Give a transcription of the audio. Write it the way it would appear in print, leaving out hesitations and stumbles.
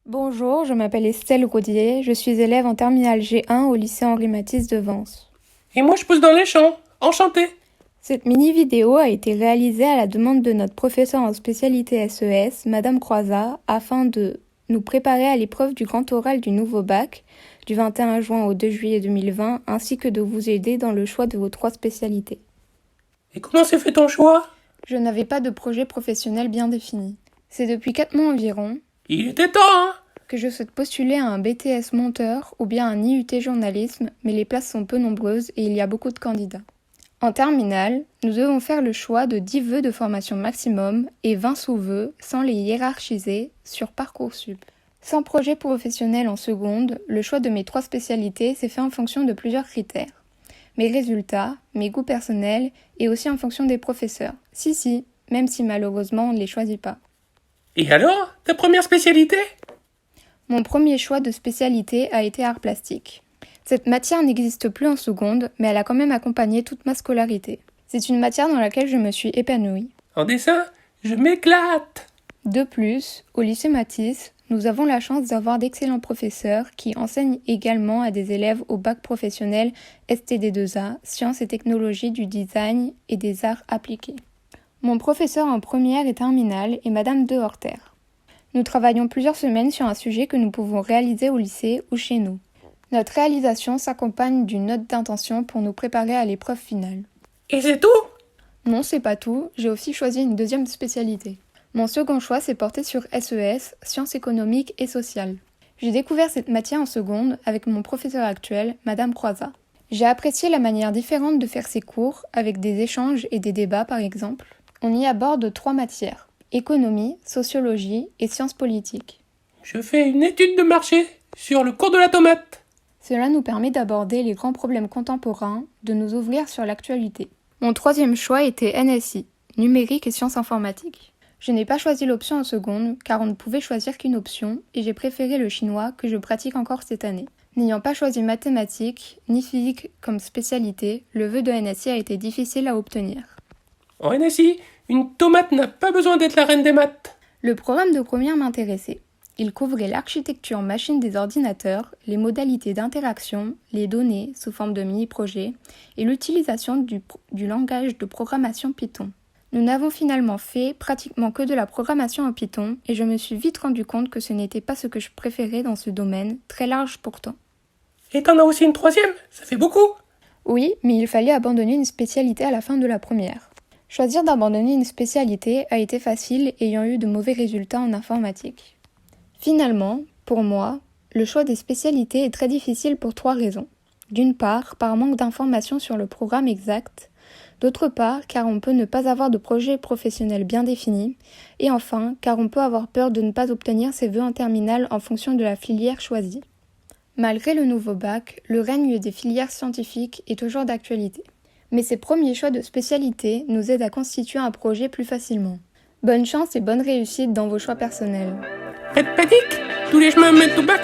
Bonjour, je m'appelle Estelle Rodier, je suis élève en terminale G1 au lycée Henri Matisse de Vence. Et moi, je pousse dans les champs. Enchanté. Cette mini-vidéo a été réalisée à la demande de notre professeure en spécialité SES, Madame Croizat, afin de nous préparer à l'épreuve du grand oral du nouveau bac, du 21 juin au 2 juillet 2020, ainsi que de vous aider dans le choix de vos 3 spécialités. Et comment s'est fait ton choix? Je n'avais pas de projet professionnel bien défini. C'est depuis 4 mois environ Il était temps, hein? que je souhaite postuler à un BTS monteur ou bien un IUT journalisme, mais les places sont peu nombreuses et il y a beaucoup de candidats. En terminale, nous devons faire le choix de 10 vœux de formation maximum et 20 sous-vœux sans les hiérarchiser sur Parcoursup. Sans projet professionnel en seconde, le choix de mes 3 spécialités s'est fait en fonction de plusieurs critères. Mes résultats, mes goûts personnels et aussi en fonction des professeurs. Même si malheureusement on ne les choisit pas. Et alors, ta première spécialité? Mon premier choix de spécialité a été art plastique. Cette matière n'existe plus en seconde, mais elle a quand même accompagné toute ma scolarité. C'est une matière dans laquelle je me suis épanouie. En dessin, je m'éclate. De plus, au lycée Matisse, nous avons la chance d'avoir d'excellents professeurs qui enseignent également à des élèves au bac professionnel STD2A, sciences et technologies du design et des arts appliqués. Mon professeur en première et terminale est Madame Dehorter. Nous travaillons plusieurs semaines sur un sujet que nous pouvons réaliser au lycée ou chez nous. Notre réalisation s'accompagne d'une note d'intention pour nous préparer à l'épreuve finale. Et c'est tout? Non, c'est pas tout, j'ai aussi choisi une deuxième spécialité. Mon second choix s'est porté sur SES, sciences économiques et sociales. J'ai découvert cette matière en seconde avec mon professeur actuel, Madame Croizat. J'ai apprécié la manière différente de faire ses cours, avec des échanges et des débats par exemple. On y aborde 3 matières: économie, sociologie et sciences politiques. Je fais une étude de marché sur le cours de la tomate. Cela nous permet d'aborder les grands problèmes contemporains, de nous ouvrir sur l'actualité. Mon troisième choix était NSI, numérique et sciences informatiques. Je n'ai pas choisi l'option en seconde, car on ne pouvait choisir qu'une option, et j'ai préféré le chinois que je pratique encore cette année. N'ayant pas choisi mathématiques, ni physique comme spécialité, le vœu de NSI a été difficile à obtenir. En NSI, une tomate n'a pas besoin d'être la reine des maths. Le programme de première m'intéressait. Il couvrait l'architecture machine des ordinateurs, les modalités d'interaction, les données sous forme de mini-projets et l'utilisation du langage de programmation Python. Nous n'avons finalement fait pratiquement que de la programmation en Python et je me suis vite rendu compte que ce n'était pas ce que je préférais dans ce domaine, très large pourtant. Et t'en as aussi une troisième? Ça fait beaucoup. Oui, mais il fallait abandonner une spécialité à la fin de la première. Choisir d'abandonner une spécialité a été facile ayant eu de mauvais résultats en informatique. Finalement, pour moi, le choix des spécialités est très difficile pour 3 raisons. D'une part, par manque d'informations sur le programme exact. D'autre part, car on peut ne pas avoir de projet professionnel bien défini. Et enfin, car on peut avoir peur de ne pas obtenir ses vœux en terminale en fonction de la filière choisie. Malgré le nouveau bac, le règne des filières scientifiques est toujours d'actualité. Mais ces premiers choix de spécialité nous aident à constituer un projet plus facilement. Bonne chance et bonne réussite dans vos choix personnels. Pas de panique, tous les chemins mènent au bac.